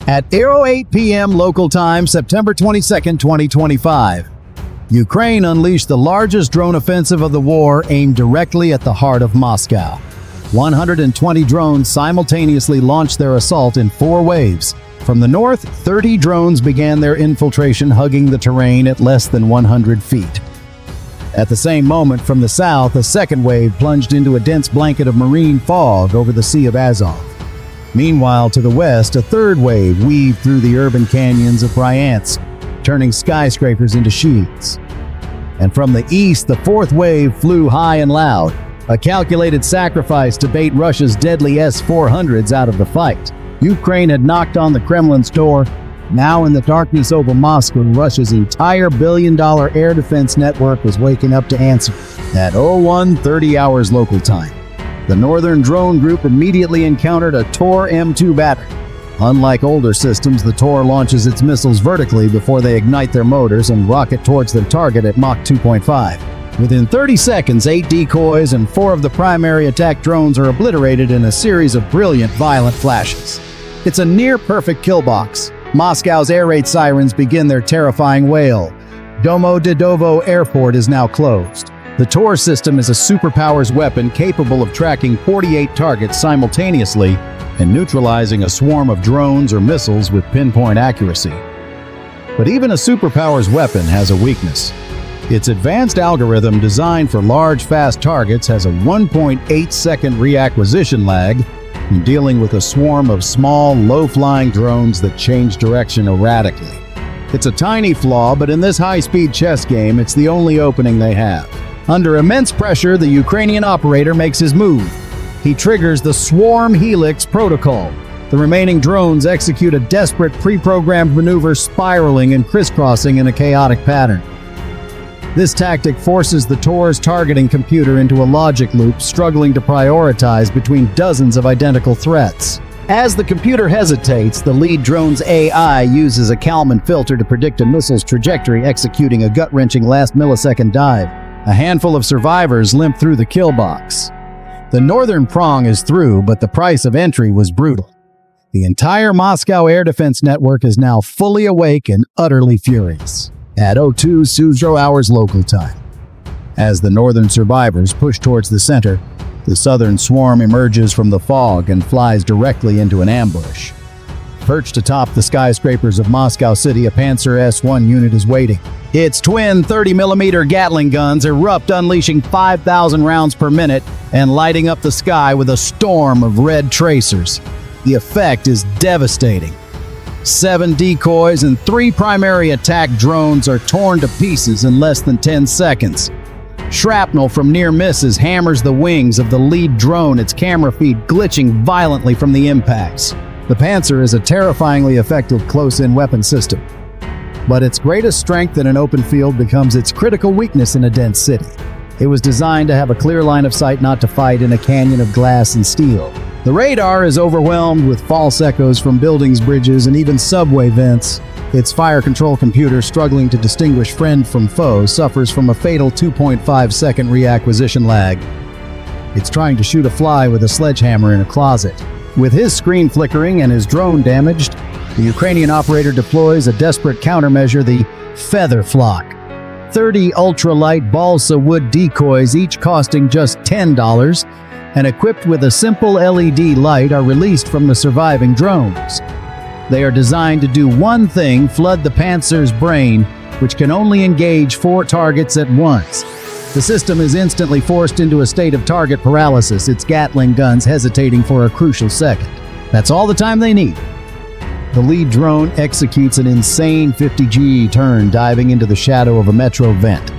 At 08 p.m. local time, September 22, 2025, Ukraine unleashed the largest drone offensive of the war aimed directly at the heart of Moscow. 120 drones simultaneously launched their assault in 4 waves. From the north, 30 drones began their infiltration, hugging the terrain at less than 100 feet. At the same moment, from the south, a second wave plunged into a dense blanket of marine fog over the Sea of Azov. Meanwhile, to the west, a third wave weaved through the urban canyons of Bryansk, turning skyscrapers into shields. And from the east, the fourth wave flew high and loud, a calculated sacrifice to bait Russia's deadly S-400s out of the fight. Ukraine had knocked on the Kremlin's door. Now in the darkness over Moscow, Russia's entire billion-dollar air defense network was waking up to answer. At 01:30 hours local time, the Northern Drone Group immediately encountered a Tor M2 battery. Unlike older systems, the Tor launches its missiles vertically before they ignite their motors and rocket towards their target at Mach 2.5. Within 30 seconds, 8 decoys and 4 of the primary attack drones are obliterated in a series of brilliant, violent flashes. It's a near-perfect kill box. Moscow's air raid sirens begin their terrifying wail. Domodedovo Airport is now closed. The Tor system is a superpowers weapon capable of tracking 48 targets simultaneously and neutralizing a swarm of drones or missiles with pinpoint accuracy. But even a superpowers weapon has a weakness. Its advanced algorithm designed for large, fast targets has a 1.8-second reacquisition lag when dealing with a swarm of small, low-flying drones that change direction erratically. It's a tiny flaw, but in this high-speed chess game, it's the only opening they have. Under immense pressure, the Ukrainian operator makes his move. He triggers the Swarm Helix protocol. The remaining drones execute a desperate pre-programmed maneuver, spiraling and crisscrossing in a chaotic pattern. This tactic forces the Tor's targeting computer into a logic loop, struggling to prioritize between dozens of identical threats. As the computer hesitates, the lead drone's AI uses a Kalman filter to predict a missile's trajectory, executing a gut-wrenching last millisecond dive. A handful of survivors limp through the kill box. The northern prong is through, but the price of entry was brutal. The entire Moscow air defense network is now fully awake and utterly furious. At 02:00 hours local time, as the northern survivors push towards the center, the southern swarm emerges from the fog and flies directly into an ambush. Perched atop the skyscrapers of Moscow City, a Panzer S-1 unit is waiting. Its twin 30mm Gatling guns erupt, unleashing 5,000 rounds per minute and lighting up the sky with a storm of red tracers. The effect is devastating. 7 decoys and 3 primary attack drones are torn to pieces in less than 10 seconds. Shrapnel from near misses hammers the wings of the lead drone, its camera feed glitching violently from the impacts. The Panzer is a terrifyingly effective close-in weapon system, but its greatest strength in an open field becomes its critical weakness in a dense city. It was designed to have a clear line of sight, not to fight in a canyon of glass and steel. The radar is overwhelmed with false echoes from buildings, bridges, and even subway vents. Its fire control computer, struggling to distinguish friend from foe, suffers from a fatal 2.5-second reacquisition lag. It's trying to shoot a fly with a sledgehammer in a closet. With his screen flickering and his drone damaged, the Ukrainian operator deploys a desperate countermeasure, the Feather Flock. 30 ultralight balsa wood decoys, each costing just $10, and equipped with a simple LED light, are released from the surviving drones. They are designed to do one thing: flood the Panzer's brain, which can only engage 4 targets at once. The system is instantly forced into a state of target paralysis, its Gatling guns hesitating for a crucial second. That's all the time they need. The lead drone executes an insane 50-GE turn, diving into the shadow of a metro vent.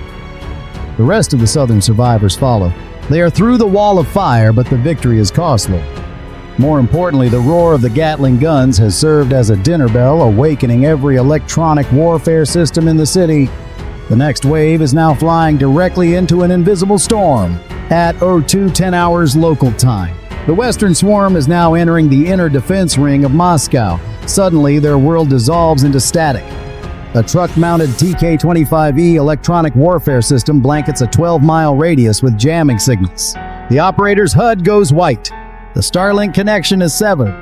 The rest of the southern survivors follow. They are through the wall of fire, but the victory is costly. More importantly, the roar of the Gatling guns has served as a dinner bell, awakening every electronic warfare system in the city. The next wave is now flying directly into an invisible storm. At 02:10 hours local time, the Western Swarm is now entering the inner defense ring of Moscow. Suddenly, their world dissolves into static. A truck-mounted TK-25E electronic warfare system blankets a 12-mile radius with jamming signals. The operator's HUD goes white. The Starlink connection is severed.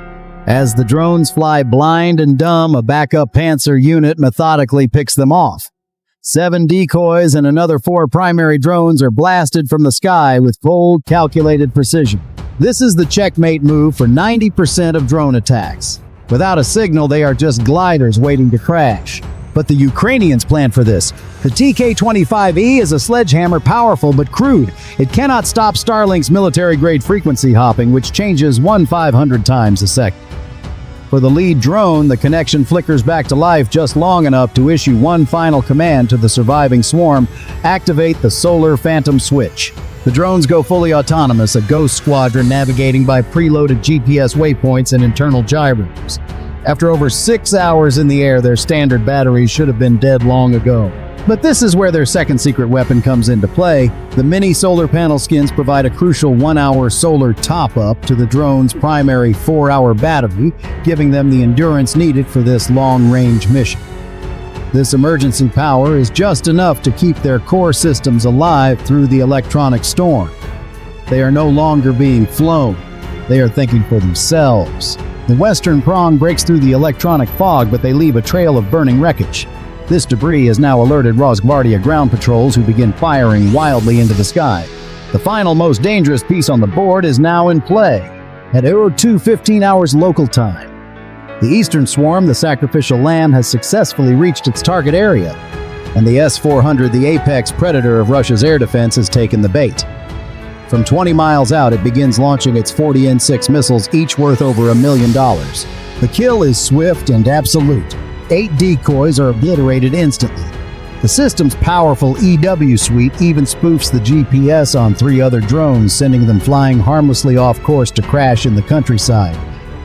As the drones fly blind and dumb, a backup Panzer unit methodically picks them off. 7 decoys and another 4 primary drones are blasted from the sky with cold, calculated precision. This is the checkmate move for 90% of drone attacks. Without a signal, they are just gliders waiting to crash. But the Ukrainians planned for this. The TK-25E is a sledgehammer, powerful but crude. It cannot stop Starlink's military-grade frequency hopping, which changes 1/500 times a second. For the lead drone, the connection flickers back to life just long enough to issue one final command to the surviving swarm: activate the Solar Phantom switch. The drones go fully autonomous, a ghost squadron navigating by preloaded GPS waypoints and internal gyros. After over 6 hours in the air, their standard batteries should have been dead long ago. But this is where their second secret weapon comes into play. The mini solar panel skins provide a crucial 1-hour solar top-up to the drone's primary 4-hour battery, giving them the endurance needed for this long-range mission. This emergency power is just enough to keep their core systems alive through the electronic storm. They are no longer being flown. They are thinking for themselves. The western prong breaks through the electronic fog, but they leave a trail of burning wreckage. This debris has now alerted Rosgvardia ground patrols, who begin firing wildly into the sky. The final, most dangerous piece on the board is now in play. At 02:15 hours local time, the eastern swarm, the sacrificial lamb, has successfully reached its target area, and the S-400, the apex predator of Russia's air defense, has taken the bait. From 20 miles out, it begins launching its 40 N6 missiles, each worth over $1 million. The kill is swift and absolute. 8 decoys are obliterated instantly. The system's powerful EW suite even spoofs the GPS on 3 other drones, sending them flying harmlessly off course to crash in the countryside.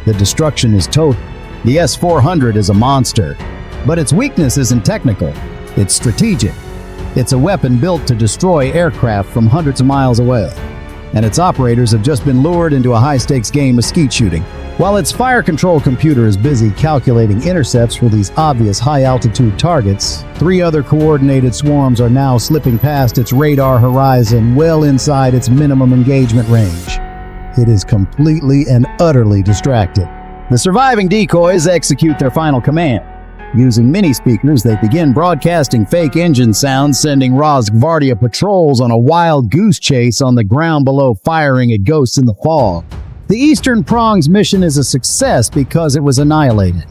The destruction is total. The S-400 is a monster, but its weakness isn't technical. It's strategic. It's a weapon built to destroy aircraft from hundreds of miles away, and its operators have just been lured into a high-stakes game of skeet shooting. While its fire control computer is busy calculating intercepts for these obvious high-altitude targets, 3 other coordinated swarms are now slipping past its radar horizon, well inside its minimum engagement range. It is completely and utterly distracted. The surviving decoys execute their final command. Using mini-speakers, they begin broadcasting fake engine sounds, sending Rosgvardia patrols on a wild goose chase on the ground below, firing at ghosts in the fog. The Eastern Prong's mission is a success because it was annihilated.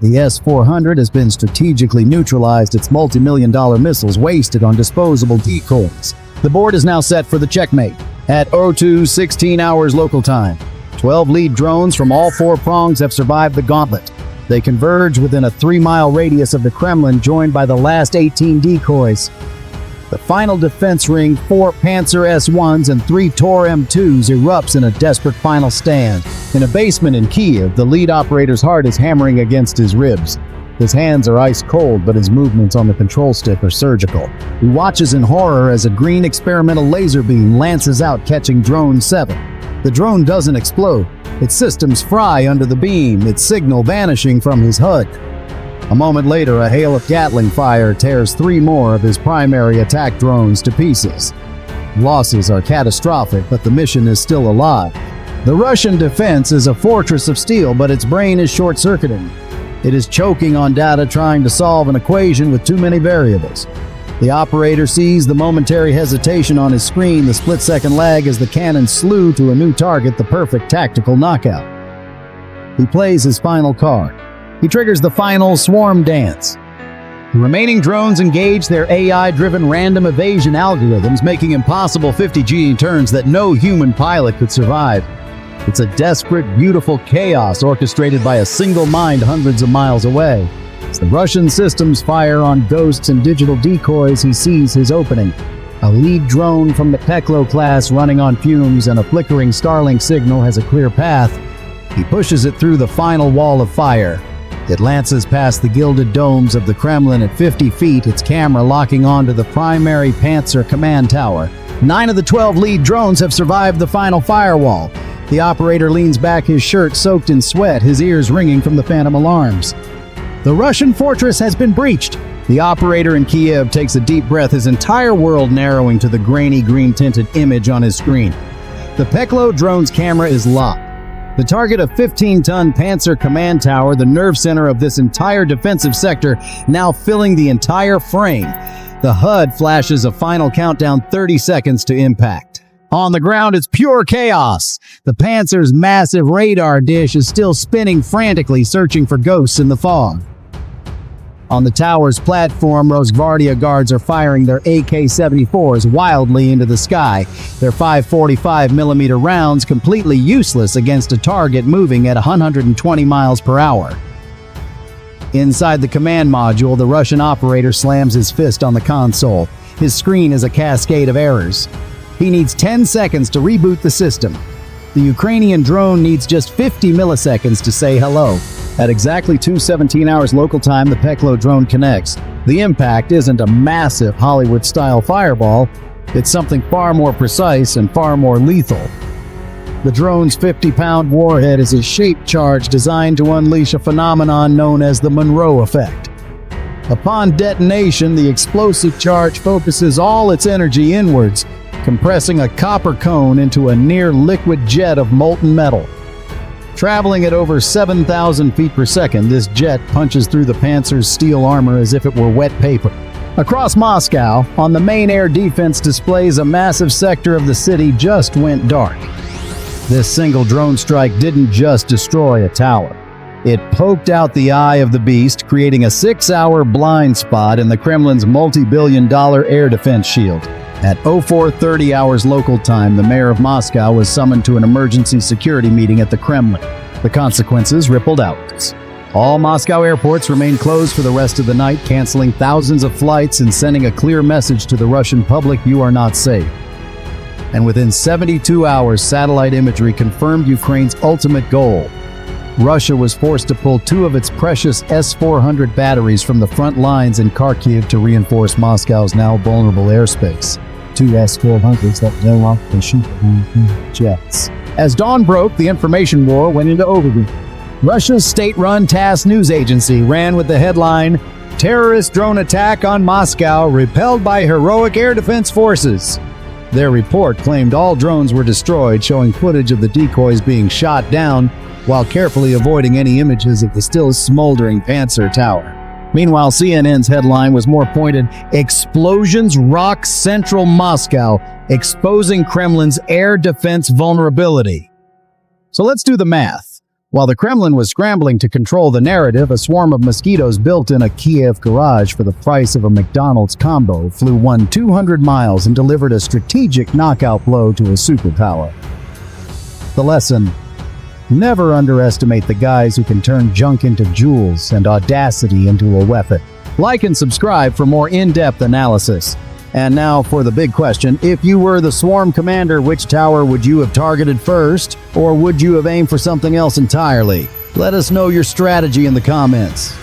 The S-400 has been strategically neutralized, its multi-million-dollar missiles wasted on disposable decoys. The board is now set for the checkmate. At 02:16 hours local time, 12 lead drones from all 4 prongs have survived the gauntlet. They converge within a 3-mile radius of the Kremlin, joined by the last 18 decoys. The final defense ring, 4 Panzer S-1s and 3 Tor M2s, erupts in a desperate final stand. In a basement in Kiev, the lead operator's heart is hammering against his ribs. His hands are ice cold, but his movements on the control stick are surgical. He watches in horror as a green experimental laser beam lances out, catching Drone 7. The drone doesn't explode. Its systems fry under the beam, its signal vanishing from his HUD. A moment later, a hail of Gatling fire tears 3 more of his primary attack drones to pieces. Losses are catastrophic, but the mission is still alive. The Russian defense is a fortress of steel, but its brain is short-circuiting. It is choking on data, trying to solve an equation with too many variables. The operator sees the momentary hesitation on his screen, the split-second lag as the cannon slew to a new target, the perfect tactical knockout. He plays his final card. He triggers the final swarm dance. The remaining drones engage their AI-driven random evasion algorithms, making impossible 50G turns that no human pilot could survive. It's a desperate, beautiful chaos orchestrated by a single mind hundreds of miles away. As the Russian systems fire on ghosts and digital decoys, he sees his opening. A lead drone from the Peklo class running on fumes and a flickering Starlink signal has a clear path. He pushes it through the final wall of fire. It lances past the gilded domes of the Kremlin at 50 feet, its camera locking onto the primary Panzer command tower. 9 of the 12 lead drones have survived the final firewall. The operator leans back, his shirt soaked in sweat, his ears ringing from the phantom alarms. The Russian fortress has been breached. The operator in Kiev takes a deep breath, his entire world narrowing to the grainy green-tinted image on his screen. The Peklo drone's camera is locked. The target, a 15-ton Panzer command tower, the nerve center of this entire defensive sector, now filling the entire frame. The HUD flashes a final countdown, 30 seconds to impact. On the ground, it's pure chaos. The Panzer's massive radar dish is still spinning frantically, searching for ghosts in the fog. On the tower's platform, Rosgvardia guards are firing their AK-74s wildly into the sky, their 5.45mm rounds completely useless against a target moving at 120 miles per hour. Inside the command module, the Russian operator slams his fist on the console. His screen is a cascade of errors. He needs 10 seconds to reboot the system. The Ukrainian drone needs just 50 milliseconds to say hello. At exactly 2:17 hours local time, the Peklo drone connects. The impact isn't a massive Hollywood-style fireball. It's something far more precise and far more lethal. The drone's 50-pound warhead is a shaped charge designed to unleash a phenomenon known as the Monroe effect. Upon detonation, the explosive charge focuses all its energy inwards, compressing a copper cone into a near-liquid jet of molten metal. Traveling at over 7,000 feet per second, this jet punches through the Panzer's steel armor as if it were wet paper. Across Moscow, on the main air defense displays, a massive sector of the city just went dark. This single drone strike didn't just destroy a tower. It poked out the eye of the beast, creating a 6-hour blind spot in the Kremlin's multi-billion-dollar air defense shield. At 04:30 hours local time, the mayor of Moscow was summoned to an emergency security meeting at the Kremlin. The consequences rippled outwards. All Moscow airports remained closed for the rest of the night, canceling thousands of flights and sending a clear message to the Russian public: you are not safe. And within 72 hours, satellite imagery confirmed Ukraine's ultimate goal. Russia was forced to pull 2 of its precious S-400 batteries from the front lines in Kharkiv to reinforce Moscow's now vulnerable airspace. 2 S-400s that no longer can shoot jets. As dawn broke, the information war went into overview. Russia's state-run TASS news agency ran with the headline, "Terrorist drone attack on Moscow repelled by heroic air defense forces." Their report claimed all drones were destroyed, showing footage of the decoys being shot down while carefully avoiding any images of the still smoldering Panzer Tower. Meanwhile, CNN's headline was more pointed, "Explosions rock central Moscow, exposing Kremlin's air defense vulnerability." So let's do the math. While the Kremlin was scrambling to control the narrative, a swarm of mosquitoes built in a Kiev garage for the price of a McDonald's combo flew 200 miles and delivered a strategic knockout blow to a superpower. The lesson: never underestimate the guys who can turn junk into jewels and audacity into a weapon. Like and subscribe for more in-depth analysis. And now for the big question: if you were the swarm commander, which tower would you have targeted first? Or would you have aimed for something else entirely? Let us know your strategy in the comments.